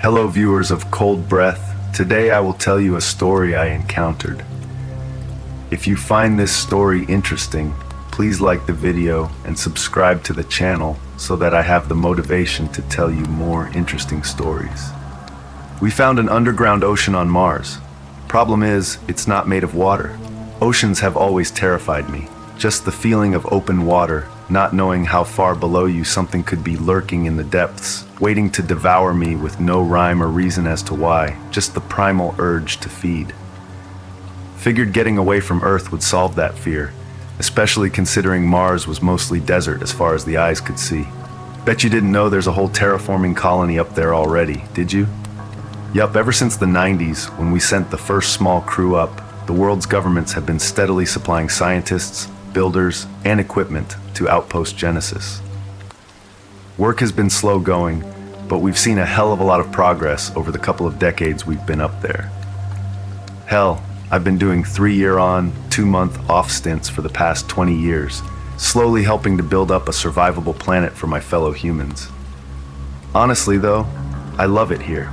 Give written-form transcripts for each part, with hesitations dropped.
Hello, viewers of Cold Breath. Today I will tell you a story I encountered. If you find this story interesting, please like the video and subscribe to the channel so that I have the motivation to tell you more interesting stories. We found an underground ocean on Mars. Problem is, it's not made of water. Oceans have always terrified me. Just the feeling of open water, not knowing how far below you something could be lurking in the depths, waiting to devour me with no rhyme or reason as to why, just the primal urge to feed. Figured getting away from Earth would solve that fear, especially considering Mars was mostly desert as far as the eyes could see. Bet you didn't know there's a whole terraforming colony up there already, did you? Yup, ever since the 90s, when we sent the first small crew up, the world's governments have been steadily supplying scientists, builders, and equipment to Outpost Genesis. Work has been slow going, but we've seen a hell of a lot of progress over the couple of decades we've been up there. Hell, I've been doing 3-year on, 2-month off stints for the past 20 years, slowly helping to build up a survivable planet for my fellow humans. Honestly though, I love it here.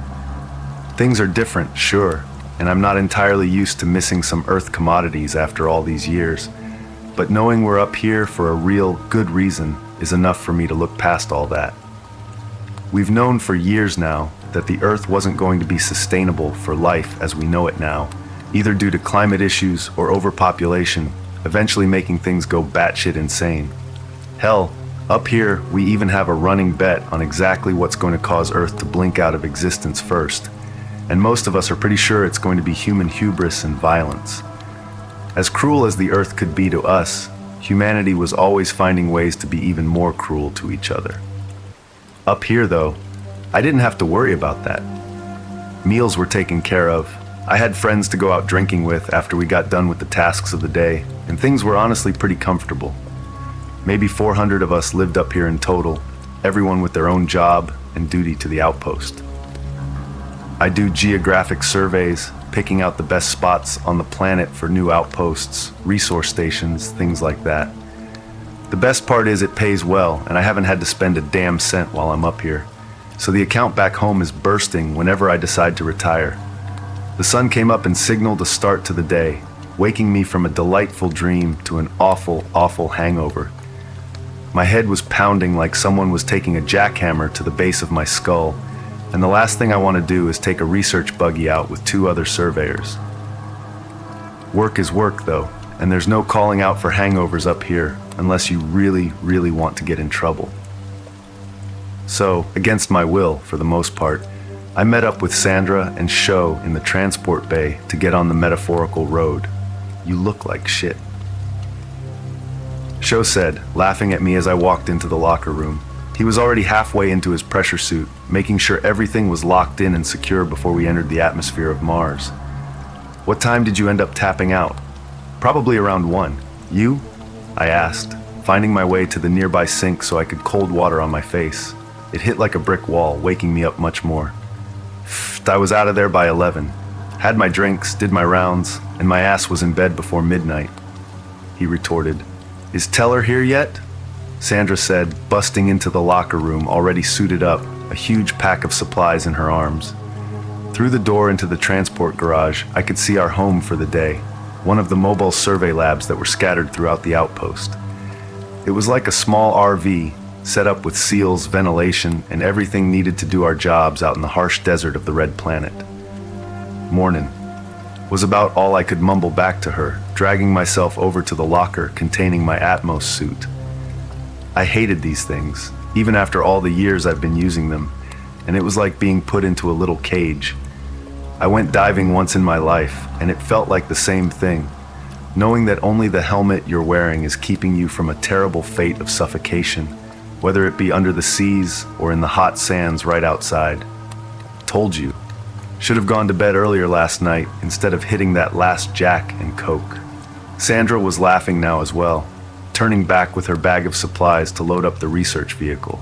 Things are different, sure, and I'm not entirely used to missing some Earth commodities after all these years, but knowing we're up here for a real good reason is enough for me to look past all that. We've known for years now that the Earth wasn't going to be sustainable for life as we know it now, either due to climate issues or overpopulation, eventually making things go batshit insane. Hell, up here we even have a running bet on exactly what's going to cause Earth to blink out of existence first, and most of us are pretty sure it's going to be human hubris and violence. As cruel as the Earth could be to us, humanity was always finding ways to be even more cruel to each other. Up here though, I didn't have to worry about that. Meals were taken care of. I had friends to go out drinking with after we got done with the tasks of the day, and things were honestly pretty comfortable. Maybe 400 of us lived up here in total, everyone with their own job and duty to the outpost. I do geographic surveys, picking out the best spots on the planet for new outposts, resource stations, things like that. The best part is it pays well, and I haven't had to spend a damn cent while I'm up here. So the account back home is bursting whenever I decide to retire. The sun came up and signaled a start to the day, waking me from a delightful dream to an awful, awful hangover. My head was pounding like someone was taking a jackhammer to the base of my skull, and the last thing I want to do is take a research buggy out with 2 other surveyors. Work is work though, and there's no calling out for hangovers up here unless you really, really want to get in trouble. So, against my will, for the most part, I met up with Sandra and Sho in the transport bay to get on the metaphorical road. You look like shit. Sho said, laughing at me as I walked into the locker room. He was already halfway into his pressure suit, making sure everything was locked in and secure before we entered the atmosphere of Mars. What time did you end up tapping out? Probably around 1. You? I asked, finding my way to the nearby sink so I could cold water on my face. It hit like a brick wall, waking me up much more. I was out of there by 11. Had my drinks, did my rounds, and my ass was in bed before midnight. He retorted, "Is Teller here yet?" Sandra said, busting into the locker room, already suited up, a huge pack of supplies in her arms. Through the door into the transport garage, I could see our home for the day, one of the mobile survey labs that were scattered throughout the outpost. It was like a small RV, set up with seals, ventilation, and everything needed to do our jobs out in the harsh desert of the Red Planet. "Mornin'," was about all I could mumble back to her, dragging myself over to the locker containing my Atmos suit. I hated these things, even after all the years I've been using them, and it was like being put into a little cage. I went diving once in my life, and it felt like the same thing, knowing that only the helmet you're wearing is keeping you from a terrible fate of suffocation, whether it be under the seas or in the hot sands right outside. Told you. Should have gone to bed earlier last night instead of hitting that last Jack and Coke. Sandra was laughing now as well, turning back with her bag of supplies to load up the research vehicle.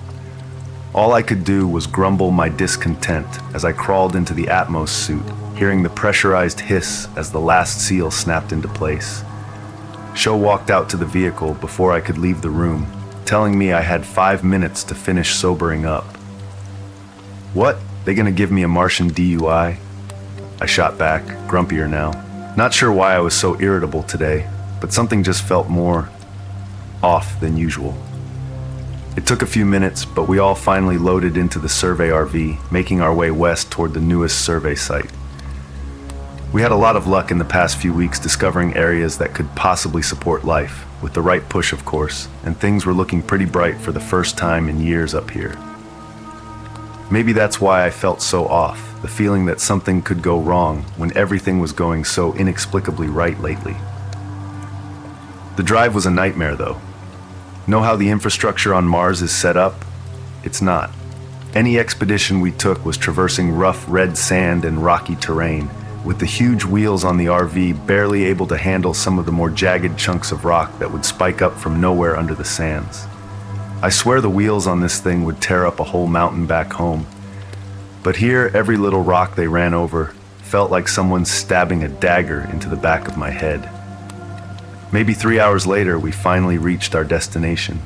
All I could do was grumble my discontent as I crawled into the Atmos suit, hearing the pressurized hiss as the last seal snapped into place. Sho walked out to the vehicle before I could leave the room, telling me I had 5 minutes to finish sobering up. "What?" They gonna give me a Martian DUI? I shot back, grumpier now. Not sure why I was so irritable today, but something just felt more off than usual. It took a few minutes, but we all finally loaded into the survey RV, making our way west toward the newest survey site. We had a lot of luck in the past few weeks discovering areas that could possibly support life, with the right push of course, and things were looking pretty bright for the first time in years up here. Maybe that's why I felt so off, the feeling that something could go wrong when everything was going so inexplicably right lately. The drive was a nightmare though. Know how the infrastructure on Mars is set up? It's not. Any expedition we took was traversing rough red sand and rocky terrain, with the huge wheels on the RV barely able to handle some of the more jagged chunks of rock that would spike up from nowhere under the sands. I swear the wheels on this thing would tear up a whole mountain back home. But here, every little rock they ran over felt like someone stabbing a dagger into the back of my head. Maybe 3 hours later, we finally reached our destination.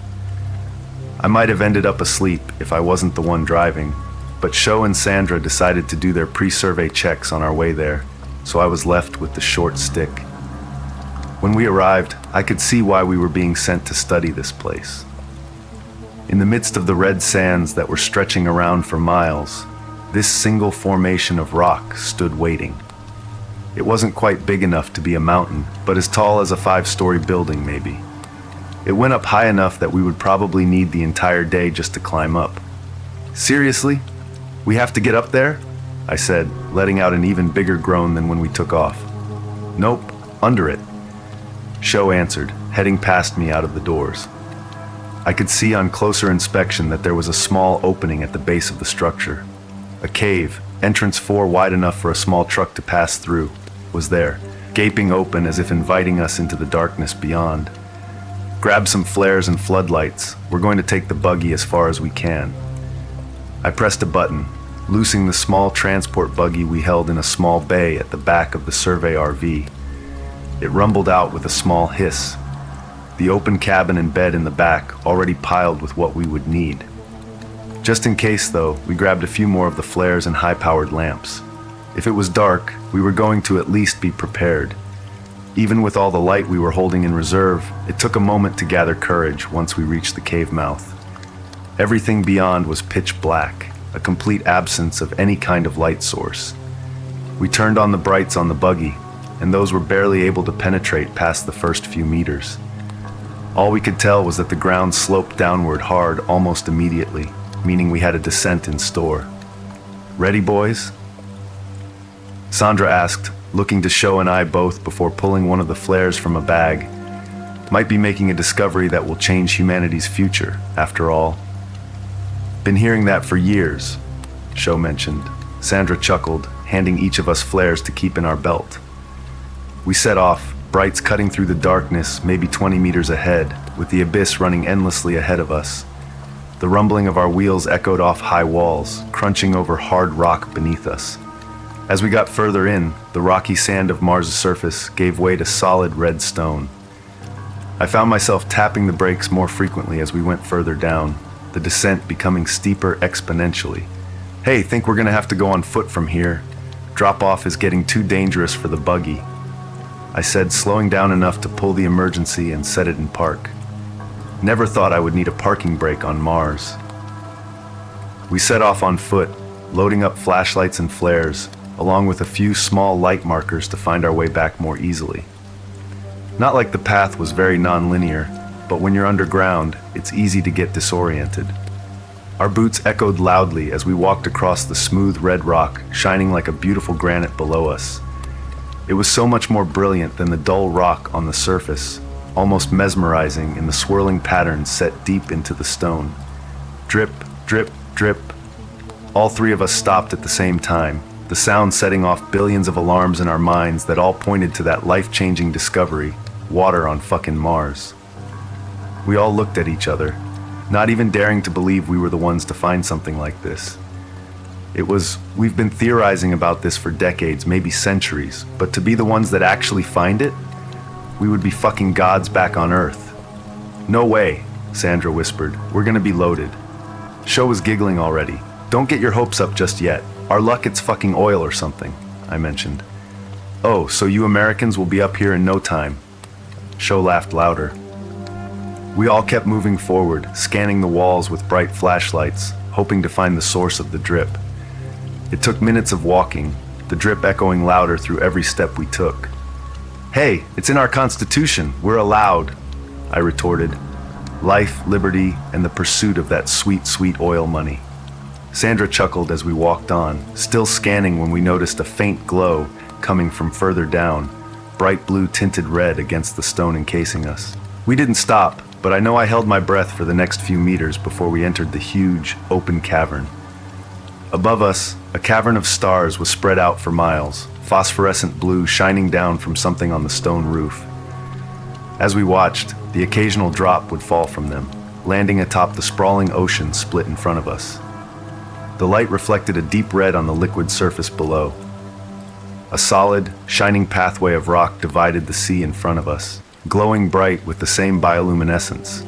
I might have ended up asleep if I wasn't the one driving, but Sho and Sandra decided to do their pre-survey checks on our way there, so I was left with the short stick. When we arrived, I could see why we were being sent to study this place. In the midst of the red sands that were stretching around for miles, this single formation of rock stood waiting. It wasn't quite big enough to be a mountain, but as tall as a 5-story building maybe. It went up high enough that we would probably need the entire day just to climb up. Seriously? We have to get up there? I said, letting out an even bigger groan than when we took off. Nope, under it. Sho answered, heading past me out of the doors. I could see on closer inspection that there was a small opening at the base of the structure. A cave, entrance 4 wide enough for a small truck to pass through, was there, gaping open as if inviting us into the darkness beyond. Grab some flares and floodlights. We're going to take the buggy as far as we can. I pressed a button, loosing the small transport buggy we held in a small bay at the back of the survey RV. It rumbled out with a small hiss. The open cabin and bed in the back already piled with what we would need. Just in case though, we grabbed a few more of the flares and high-powered lamps. If it was dark, we were going to at least be prepared. Even with all the light we were holding in reserve, it took a moment to gather courage once we reached the cave mouth. Everything beyond was pitch black, a complete absence of any kind of light source. We turned on the brights on the buggy, and those were barely able to penetrate past the first few meters. All we could tell was that the ground sloped downward hard almost immediately, meaning we had a descent in store. Ready, boys? Sandra asked, looking to Sho and I both before pulling one of the flares from a bag. Might be making a discovery that will change humanity's future, after all. Been hearing that for years, Sho mentioned. Sandra chuckled, handing each of us flares to keep in our belt. We set off, brights cutting through the darkness maybe 20 meters ahead, with the abyss running endlessly ahead of us. The rumbling of our wheels echoed off high walls, crunching over hard rock beneath us. As we got further in, the rocky sand of Mars' surface gave way to solid red stone. I found myself tapping the brakes more frequently as we went further down, the descent becoming steeper exponentially. Hey, think we're gonna have to go on foot from here. Drop off is getting too dangerous for the buggy, I said, slowing down enough to pull the emergency and set it in park. Never thought I would need a parking brake on Mars. We set off on foot, loading up flashlights and flares, along with a few small light markers to find our way back more easily. Not like the path was very non-linear, but when you're underground, it's easy to get disoriented. Our boots echoed loudly as we walked across the smooth red rock, shining like a beautiful granite below us. It was so much more brilliant than the dull rock on the surface, almost mesmerizing in the swirling patterns set deep into the stone. Drip, drip, drip. All 3 of us stopped at the same time, the sound setting off billions of alarms in our minds that all pointed to that life-changing discovery, water on fucking Mars. We all looked at each other, not even daring to believe we were the ones to find something like this. We've been theorizing about this for decades, maybe centuries, but to be the ones that actually find it, we would be fucking gods back on Earth. No way, Sandra whispered. We're gonna be loaded. Sho was giggling already. Don't get your hopes up just yet. Our luck, it's fucking oil or something, I mentioned. Oh, so you Americans will be up here in no time. Sho laughed louder. We all kept moving forward, scanning the walls with bright flashlights, hoping to find the source of the drip. It took minutes of walking, the drip echoing louder through every step we took. Hey, it's in our Constitution. We're allowed, I retorted. Life, liberty, and the pursuit of that sweet, sweet oil money. Sandra chuckled as we walked on, still scanning when we noticed a faint glow coming from further down, bright blue tinted red against the stone encasing us. We didn't stop, but I know I held my breath for the next few meters before we entered the huge, open cavern. Above us, a cavern of stars was spread out for miles, phosphorescent blue shining down from something on the stone roof. As we watched, the occasional drop would fall from them, landing atop the sprawling ocean split in front of us. The light reflected a deep red on the liquid surface below. A solid, shining pathway of rock divided the sea in front of us, glowing bright with the same bioluminescence.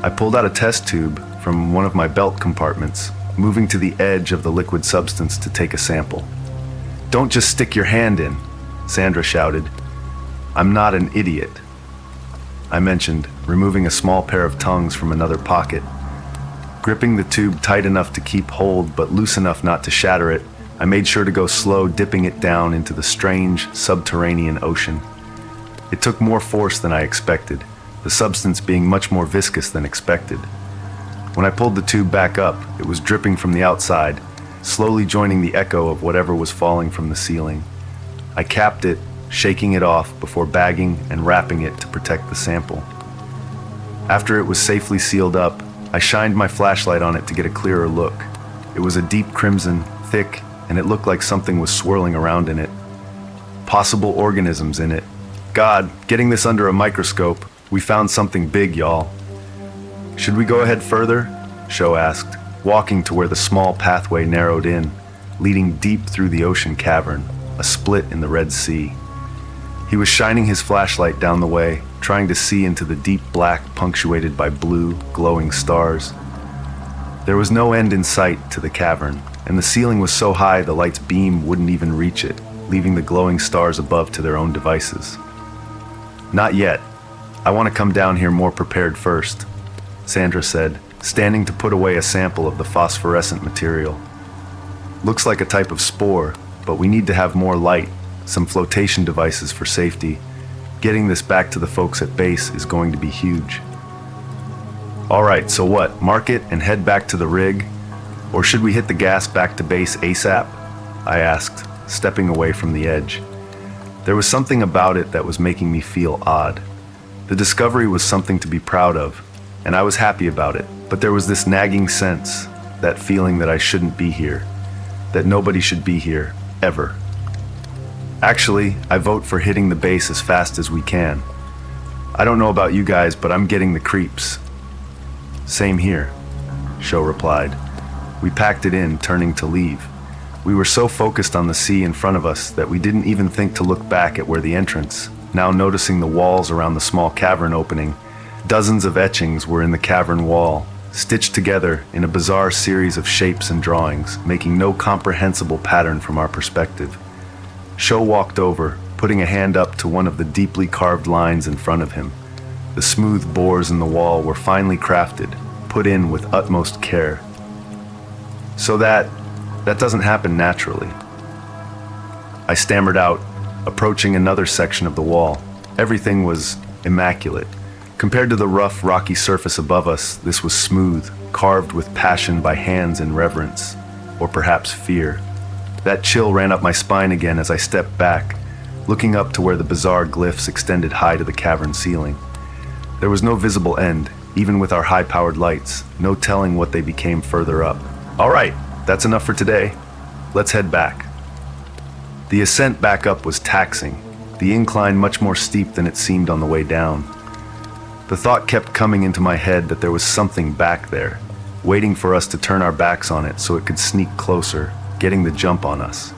I pulled out a test tube from one of my belt compartments, moving to the edge of the liquid substance to take a sample. "Don't just stick your hand in," Sandra shouted. "I'm not an idiot," I mentioned, removing a small pair of tongs from another pocket. Gripping the tube tight enough to keep hold but loose enough not to shatter it, I made sure to go slow, dipping it down into the strange, subterranean ocean. It took more force than I expected, the substance being much more viscous than expected. When I pulled the tube back up, it was dripping from the outside, slowly joining the echo of whatever was falling from the ceiling. I capped it, shaking it off before bagging and wrapping it to protect the sample. After it was safely sealed up, I shined my flashlight on it to get a clearer look. It was a deep crimson, thick, and it looked like something was swirling around in it. Possible organisms in it. God, getting this under a microscope, we found something big, y'all. "Should we go ahead further?" Sho asked, walking to where the small pathway narrowed in, leading deep through the ocean cavern, a split in the Red Sea. He was shining his flashlight down the way, trying to see into the deep black punctuated by blue, glowing stars. There was no end in sight to the cavern, and the ceiling was so high the light's beam wouldn't even reach it, leaving the glowing stars above to their own devices. "Not yet. I want to come down here more prepared first," Sandra said, standing to put away a sample of the phosphorescent material. "Looks like a type of spore, but we need to have more light, some flotation devices for safety. Getting this back to the folks at base is going to be huge." "All right, so what, mark it and head back to the rig? Or should we hit the gas back to base ASAP?" I asked, stepping away from the edge. There was something about it that was making me feel odd. The discovery was something to be proud of, and I was happy about it, but there was this nagging sense, that feeling that I shouldn't be here, that nobody should be here, ever. Actually, I vote for hitting the base as fast as we can. I don't know about you guys, but I'm getting the creeps. "Same here," Sho replied. We packed it in, turning to leave. We were so focused on the sea in front of us that we didn't even think to look back at where the entrance, now noticing the walls around the small cavern opening. Dozens of etchings were in the cavern wall, stitched together in a bizarre series of shapes and drawings, making no comprehensible pattern from our perspective. Sho walked over, putting a hand up to one of the deeply carved lines in front of him. The smooth bores in the wall were finely crafted, put in with utmost care. "So that doesn't happen naturally," I stammered out, approaching another section of the wall. Everything was immaculate. Compared to the rough, rocky surface above us, this was smooth, carved with passion by hands in reverence, or perhaps fear. That chill ran up my spine again as I stepped back, looking up to where the bizarre glyphs extended high to the cavern ceiling. There was no visible end, even with our high-powered lights, no telling what they became further up. "All right, that's enough for today. Let's head back." The ascent back up was taxing, the incline much more steep than it seemed on the way down. The thought kept coming into my head that there was something back there, waiting for us to turn our backs on it so it could sneak closer, getting the jump on us.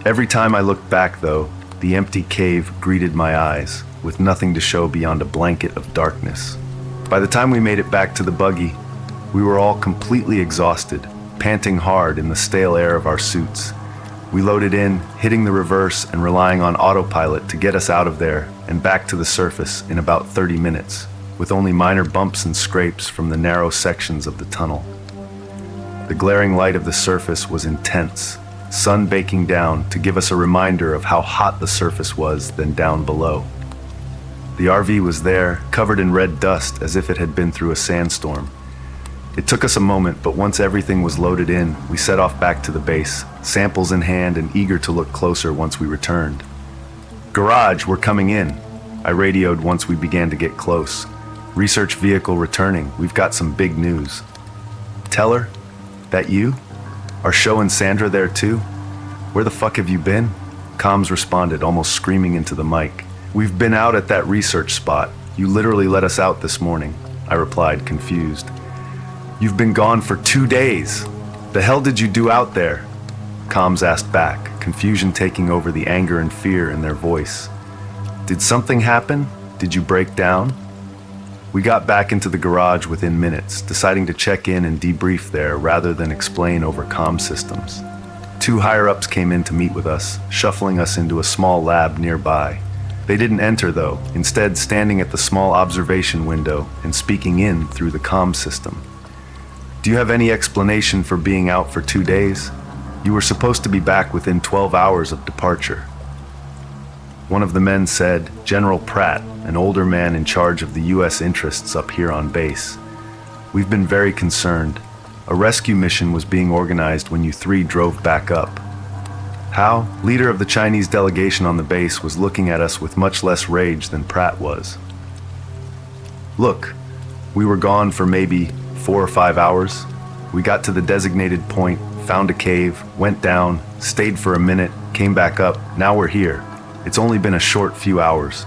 Every time I looked back, though, the empty cave greeted my eyes, with nothing to show beyond a blanket of darkness. By the time we made it back to the buggy, we were all completely exhausted, panting hard in the stale air of our suits. We loaded in, hitting the reverse and relying on autopilot to get us out of there and back to the surface in about 30 minutes, with only minor bumps and scrapes from the narrow sections of the tunnel. The glaring light of the surface was intense, sun baking down to give us a reminder of how hot the surface was then down below. The RV was there, covered in red dust as if it had been through a sandstorm. It took us a moment, but once everything was loaded in, we set off back to the base, samples in hand and eager to look closer once we returned. "Garage, we're coming in," I radioed once we began to get close. "Research vehicle returning, we've got some big news." "Teller? That you? Are Show and Sandra there too? Where the fuck have you been?" Comms responded, almost screaming into the mic. "We've been out at that research spot. You literally let us out this morning," I replied, confused. "You've been gone for 2 days. The hell did you do out there?" Comms asked back, confusion taking over the anger and fear in their voice. "Did something happen? Did you break down?" We got back into the garage within minutes, deciding to check in and debrief there rather than explain over comm systems. 2 higher-ups came in to meet with us, shuffling us into a small lab nearby. They didn't enter though, instead standing at the small observation window and speaking in through the comm system. "Do you have any explanation for being out for 2 days? You were supposed to be back within 12 hours of departure." One of the men said, General Pratt, an older man in charge of the U.S. interests up here on base. "We've been very concerned. A rescue mission was being organized when you 3 drove back up." Hao, leader of the Chinese delegation on the base, was looking at us with much less rage than Pratt was. "Look, we were gone for maybe 4 or 5 hours. We got to the designated point, found a cave, went down, stayed for a minute, came back up, now we're here. It's only been a short few hours."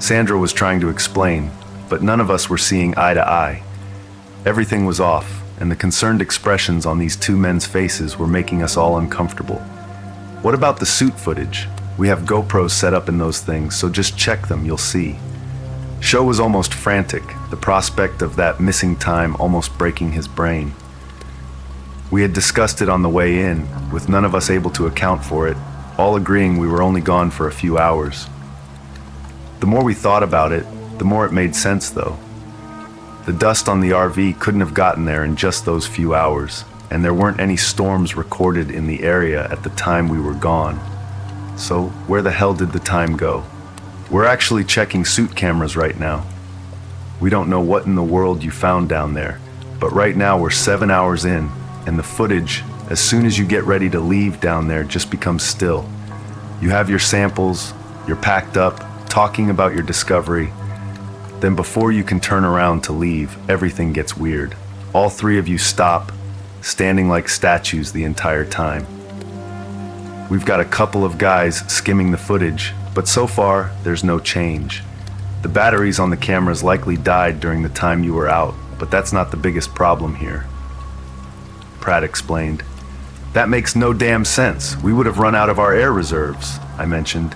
Sandra was trying to explain, but none of us were seeing eye to eye. Everything was off, and the concerned expressions on these 2 men's faces were making us all uncomfortable. "What about the suit footage? We have GoPros set up in those things, so just check them, you'll see." Show was almost frantic, the prospect of that missing time almost breaking his brain. We had discussed it on the way in, with none of us able to account for it, all agreeing we were only gone for a few hours. The more we thought about it, the more it made sense though. The dust on the RV couldn't have gotten there in just those few hours, and there weren't any storms recorded in the area at the time we were gone. So where the hell did the time go? We're actually checking suit cameras right now. We don't know what in the world you found down there, but right now we're 7 hours in, and the footage, as soon as you get ready to leave down there, just becomes still. You have your samples, you're packed up, talking about your discovery. Then before you can turn around to leave, everything gets weird. All 3 of you stop, standing like statues the entire time. We've got a couple of guys skimming the footage, but so far, there's no change. The batteries on the cameras likely died during the time you were out, but that's not the biggest problem here. Pratt explained. "That makes no damn sense. We would have run out of our air reserves," I mentioned.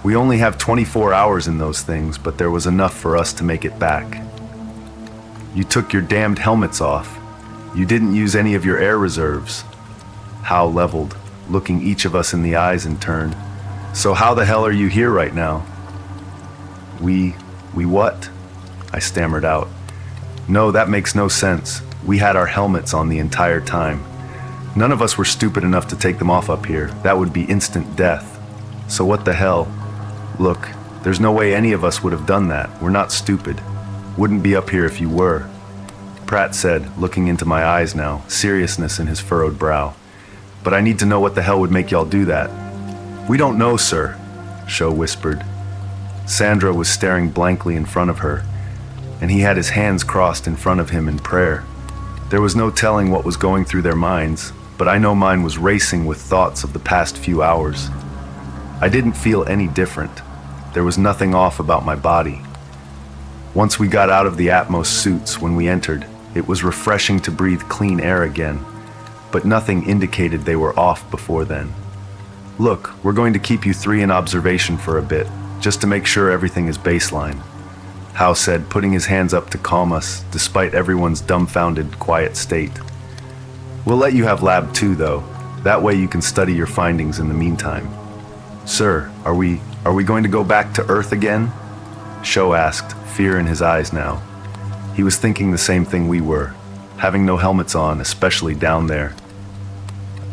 "We only have 24 hours in those things, but there was enough for us to make it back." "You took your damned helmets off. You didn't use any of your air reserves." Hal leveled, looking each of us in the eyes in turn. "So how the hell are you here right now?" We what?" I stammered out. "No, that makes no sense. We had our helmets on the entire time. None of us were stupid enough to take them off up here. That would be instant death. So what the hell? Look, there's no way any of us would have done that. We're not stupid. Wouldn't be up here if you were," Pratt said, looking into my eyes now, seriousness in his furrowed brow. "But I need to know what the hell would make y'all do that." "We don't know, sir," Show whispered. Sandra was staring blankly in front of her, and he had his hands crossed in front of him in prayer. There was no telling what was going through their minds, but I know mine was racing with thoughts of the past few hours. I didn't feel any different. There was nothing off about my body. Once we got out of the Atmos suits when we entered, it was refreshing to breathe clean air again, but nothing indicated they were off before then. "Look, we're going to keep you 3 in observation for a bit, just to make sure everything is baseline," Hao said, putting his hands up to calm us, despite everyone's dumbfounded, quiet state. We'll let you have lab 2 though. That way you can study your findings in the meantime. Sir, are we going to go back to Earth again? Sho asked, fear in his eyes now. He was thinking the same thing we were, having no helmets on, especially down there.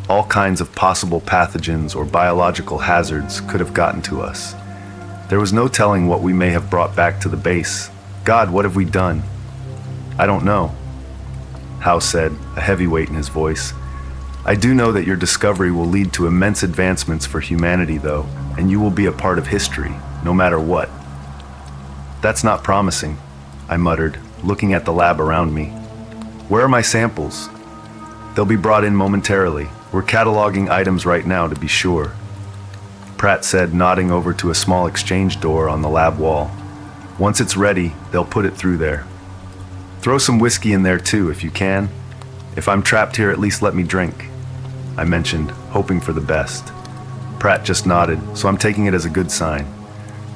All kinds of possible pathogens or biological hazards could have gotten to us. There was no telling what we may have brought back to the base. God, what have we done? I don't know, Hao said, a heavy weight in his voice. I do know that your discovery will lead to immense advancements for humanity, though, and you will be a part of history, no matter what. That's not promising, I muttered, looking at the lab around me. Where are my samples? They'll be brought in momentarily. We're cataloging items right now to be sure, Pratt said, nodding over to a small exchange door on the lab wall. Once it's ready, they'll put it through there. Throw some whiskey in there too, if you can. If I'm trapped here, at least let me drink, I mentioned, hoping for the best. Pratt just nodded, so I'm taking it as a good sign.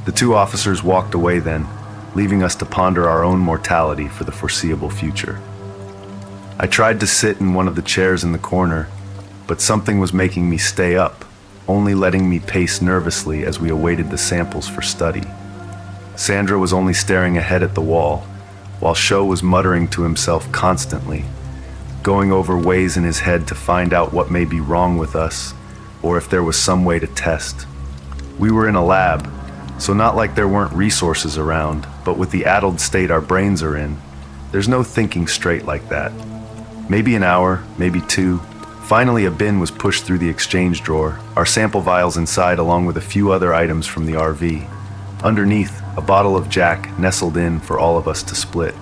The two officers walked away then, leaving us to ponder our own mortality for the foreseeable future. I tried to sit in one of the chairs in the corner, but something was making me stay up, only letting me pace nervously as we awaited the samples for study. Sandra was only staring ahead at the wall, while Sho was muttering to himself constantly, going over ways in his head to find out what may be wrong with us, or if there was some way to test. We were in a lab, so not like there weren't resources around, but with the addled state our brains are in, there's no thinking straight like that. Maybe an hour, maybe 2. Finally, a bin was pushed through the exchange drawer, our sample vials inside along with a few other items from the RV. Underneath, a bottle of Jack nestled in for all of us to split.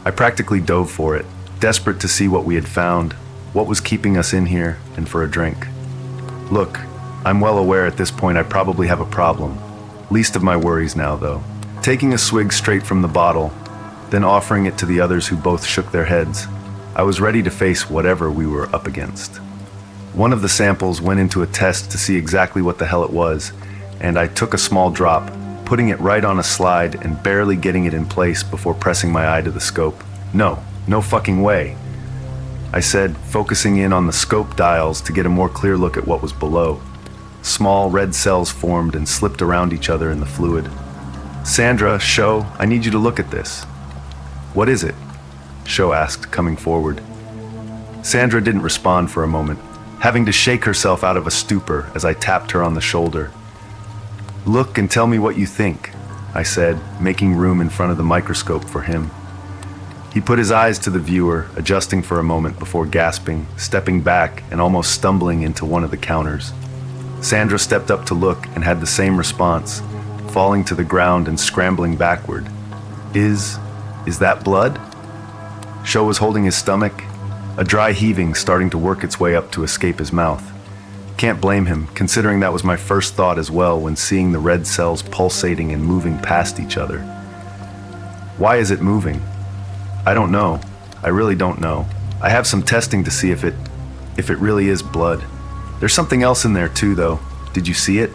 I practically dove for it, desperate to see what we had found, what was keeping us in here, and for a drink. Look, I'm well aware at this point I probably have a problem. Least of my worries now, though. Taking a swig straight from the bottle, then offering it to the others who both shook their heads, I was ready to face whatever we were up against. One of the samples went into a test to see exactly what the hell it was, and I took a small drop, putting it right on a slide and barely getting it in place before pressing my eye to the scope. No fucking way, I said, focusing in on the scope dials to get a more clear look at what was below. Small red cells formed and slipped around each other in the fluid. Sandra, Sho, I need you to look at this. What is it? Sho asked, coming forward. Sandra didn't respond for a moment, having to shake herself out of a stupor as I tapped her on the shoulder. Look and tell me what you think, I said, making room in front of the microscope for him. He put his eyes to the viewer, adjusting for a moment before gasping, stepping back, and almost stumbling into one of the counters. Sandra stepped up to look and had the same response, falling to the ground and scrambling backward. Is that blood? Sho was holding his stomach, a dry heaving starting to work its way up to escape his mouth. Can't blame him, considering that was my first thought as well when seeing the red cells pulsating and moving past each other. Why is it moving? I don't know. I really don't know. I have some testing to see if it really is blood. There's something else in there too, though. Did you see it?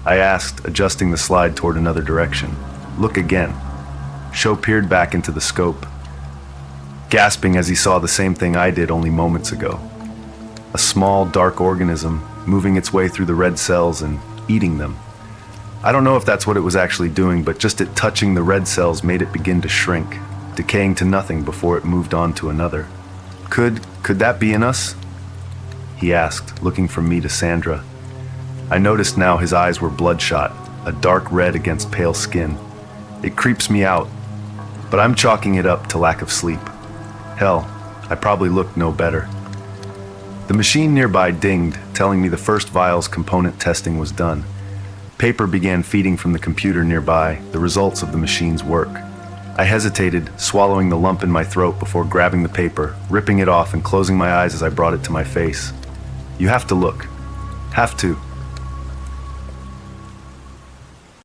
I asked, adjusting the slide toward another direction. Look again. Sho peered back into the scope, gasping as he saw the same thing I did only moments ago. A small, dark organism moving its way through the red cells and eating them. I don't know if that's what it was actually doing, but just it touching the red cells made it begin to shrink, decaying to nothing before it moved on to another. Could that be in us? He asked, looking from me to Sandra. I noticed now his eyes were bloodshot, a dark red against pale skin. It creeps me out, but I'm chalking it up to lack of sleep. Hell, I probably looked no better. The machine nearby dinged, telling me the first vial's component testing was done. Paper began feeding from the computer nearby, the results of the machine's work. I hesitated, swallowing the lump in my throat before grabbing the paper, ripping it off and closing my eyes as I brought it to my face. You have to look. Have to.